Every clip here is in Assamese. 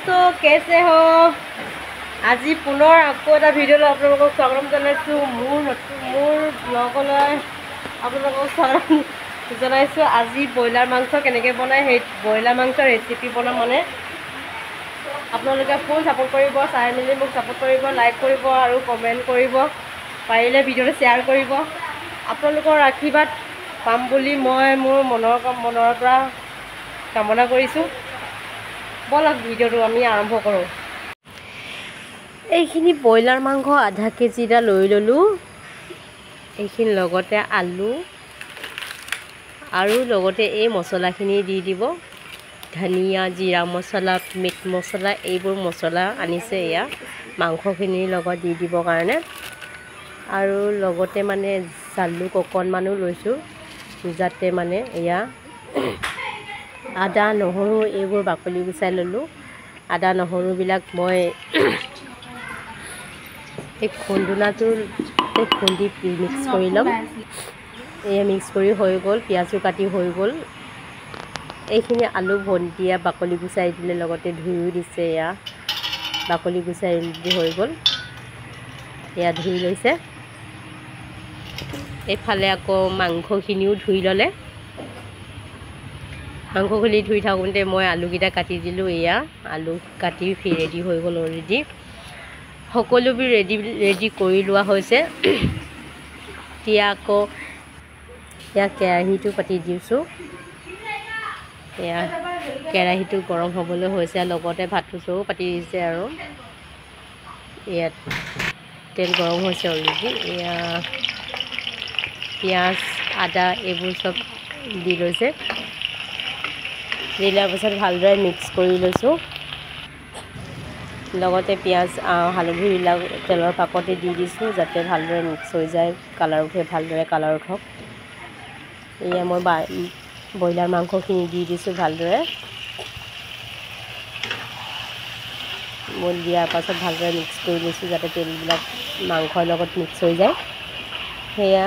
दोस्तों कैसे हो আজি পুনৰ আকৌ এটা ভিডিঅ'লৈ আপোনালোকক স্বাগতম জনাইছোঁ মোৰ ব্লগলৈ আপোনালোকক স্বাগতম জনাইছোঁ আজি ব্ৰইলাৰ মাংস কেনেকৈ বনায় সেই ব্ৰইলাৰ মাংসৰ ৰেচিপি বনাম মানে আপোনালোকে ফুল সাপোৰ্ট কৰিব চাই মেলি মোক সাপোৰ্ট কৰিব লাইক কৰিব আৰু কমেণ্ট কৰিব পাৰিলে ভিডিঅ'টো শ্বেয়াৰ কৰিব আপোনালোকৰ আশীৰ্বাদ পাম বুলি মই মোৰ মনৰ পৰা কামনা কৰিছোঁ বলক ভিডিঅ'টো আমি আৰম্ভ কৰোঁ এইখিনি ব্ৰইলাৰ মাংস আধা কেজিটা লৈ ললোঁ এইখিনি লগতে আলু আৰু লগতে এই মছলাখিনি দি দিব ধনিয়া জিৰা মছলা মিট মছলা এইবোৰ মছলা আনিছে এয়া মাংসখিনিৰ লগত দি দিব কাৰণে আৰু লগতে মানে জালুক অকণমানো লৈছোঁ যাতে মানে এয়া আদা নহৰু এইবোৰ বাকলি গুচাই ললোঁ আদা নহৰুবিলাক মই এই খুন্দুনাটোতে খুন্দি মিক্স কৰি ল'ম এয়া মিক্স কৰি হৈ গ'ল পিঁয়াজো কাটি হৈ গ'ল এইখিনি আলু ভণ্টিয়া বাকলি গুচাই দিলে লগতে ধুইও দিছে এয়া বাকলি গুচাই দি হৈ গ'ল এয়া ধুই লৈছে এইফালে আকৌ মাংসখিনিও ধুই ল'লে মাংসখিনি ধুই থাকোঁতে মই আলুকেইটা কাটি দিলোঁ এয়া আলু কাটি ৰেডি হৈ গ'ল অলৰেডি সকলোবোৰ ৰেডি কৰি লোৱা হৈছে এতিয়া আকৌ এয়া কেৰাহীটো পাতি দিছোঁ এয়া কেৰাহীটো গৰম হ'বলৈ হৈছে লগতে ভাতটোও পাতি দিছে আৰু ইয়াত তেল গৰম হৈছে অলৰেডি এয়া পিঁয়াজ আদা এইবোৰ চব দি লৈছে দি লোৱাৰ পাছত ভালদৰে মিক্স কৰি লৈছোঁ লগতে পিঁয়াজ হালধিবিলাক তেলৰ পাকতে দি দিছোঁ যাতে ভালদৰে মিক্স হৈ যায় কালাৰ উঠে ভালদৰে কালাৰ উঠক এয়া মই ব্ৰইলাৰ মাংসখিনি দি দিছোঁ ভালদৰে মই দিয়াৰ পাছত ভালদৰে মিক্স কৰি লৈছোঁ যাতে তেলবিলাক মাংসৰ লগত মিক্স হৈ যায় সেয়া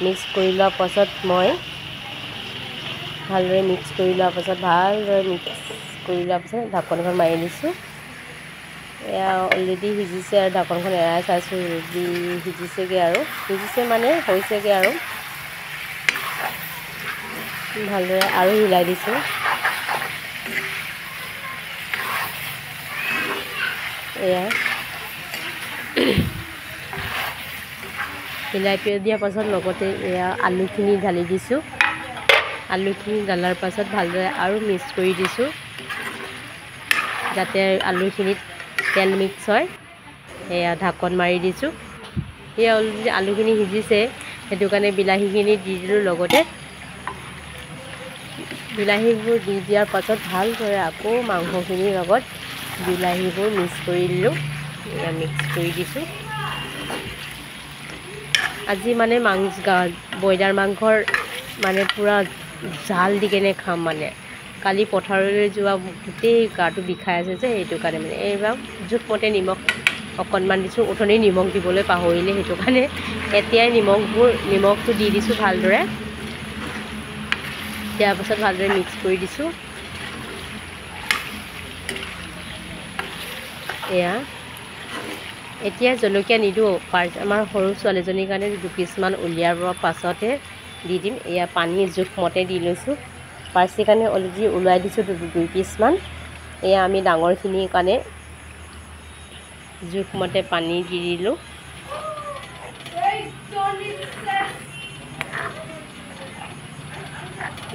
মিক্স কৰি লোৱাৰ পাছত মই ভালদৰে মিক্স কৰি লোৱাৰ পাছত ঢাকনখন মাৰি দিছোঁ এয়া অলৰেডি সিজিছে আৰু ঢাকনখন এৰাই চাইছোঁ ৰেডি সিজিছেগৈ আৰু সিজিছে মানে হৈছেগৈ আৰু ভালদৰে আৰু হিলাই দিছোঁ এয়া হিলাই দিয়াৰ পাছত লগতে এয়া আলুখিনি ঢালি দিছোঁ আলুখিনি ঢলাৰ পাছত ভালদৰে আৰু মিক্স কৰি দিছোঁ যাতে আলুখিনিত তেল মিক্স হয় এয়া ঢাকন মাৰি দিছোঁ এয়া অলৰেডি আলুখিনি সিজিছে সেইটো কাৰণে বিলাহীখিনি দি দিলোঁ লগতে বিলাহীবোৰ দি দিয়াৰ পাছত ভালদৰে আকৌ মাংসখিনিৰ লগত বিলাহীবোৰ মিক্স কৰি দিলোঁ এয়া মিক্স কৰি দিছোঁ আজি মানে ব্ৰইলাৰ মাংসৰ মানে পূৰা জাল দি কেনে খাম মানে কালি পথাৰলৈ যোৱা গোটেই গাটো বিষাই আছে যে সেইটো কাৰণে মানে এইবাৰ জোখমতে নিমখ অকণমান দিছোঁ উঠনি নিমখ দিবলৈ পাহৰিলে সেইটো কাৰণে এতিয়াই নিমখটো দি দিছোঁ ভালদৰে দিয়াৰ পাছত ভালদৰে মিক্স কৰি দিছোঁ এয়া এতিয়া জলকীয়া নিদিওঁ আমাৰ সৰু ছোৱালীজনীৰ কাৰণে 2 পিচমান উলিয়াৰ পাছতহে দি দিম এয়া পানী জোখমতে দি লৈছোঁ পাৰ্চি কাৰণে অলৰেডি ওলাই দিছোঁ 2 পিচমান এয়া আমি ডাঙৰখিনিৰ কাৰণে জোখমতে পানী দি দিলোঁ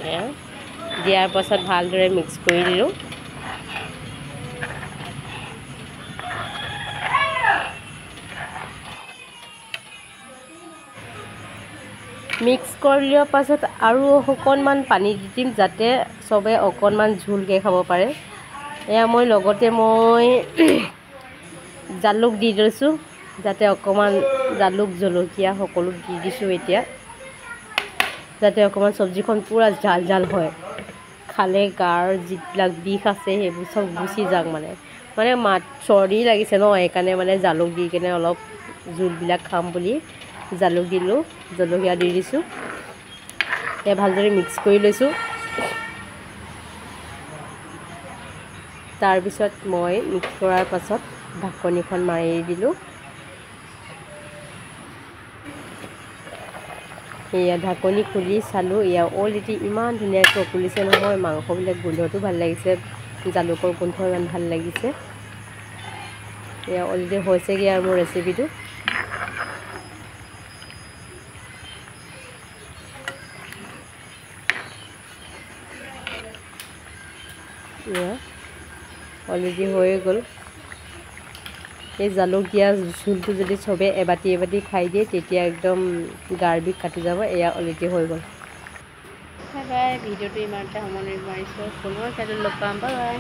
এয়া দিয়াৰ পাছত ভালদৰে মিক্স কৰি দিলোঁ মিক্স কৰি লোৱাৰ পাছত আৰু অকণমান পানী দি দিম যাতে চবে অকণমান ঝোলকৈ খাব পাৰে এয়া মই লগতে জালুক দি লৈছোঁ যাতে অকণমান জালুক জলকীয়া সকলো দি দিছোঁ এতিয়া যাতে অকণমান চব্জিখন পূৰা জাল জাল হয় খালে গাৰ যিবিলাক বিষ আছে সেইবোৰ চব গুচি যাওক মানে চৰ্দি লাগিছে ন সেইকাৰণে মানে জালুক দি কেনে অলপ জোলবিলাক খাম বুলি জালুক দিলোঁ জলকীয়া দি দিছোঁ এয়া ভালদৰে মিক্স কৰি লৈছোঁ তাৰপিছত মই মিক্স কৰাৰ পাছত ঢাকনিখন মাৰি দিলোঁ। এয়া ঢাকনি খুলি চালোঁ, এয়া অলৰেডি ইমান ধুনীয়াকৈ উকলিছে নহয়। মাংসবিলাক গোন্ধটো ভাল লাগিছে, জালুকৰ গোন্ধ ইমান ভাল লাগিছে। এয়া অলৰেডি হৈছেগৈ আৰু মোৰ ৰেচিপিটো। এয়া অলৰেডি হৈয়ে গ'ল। এই জালুক দিয়া জোলটো যদি চবে এবাটি এবাটি খাই দিয়ে তেতিয়া একদম গাৰ বিষ কাটি যাব। এয়া অলৰেডি হৈ গ'ল। বাই বাই, ভিডিঅ'টো ইমানতে সামৰণি মাৰিছোঁ। পুনৰ কাইলৈ লগ পাম। Bye bye.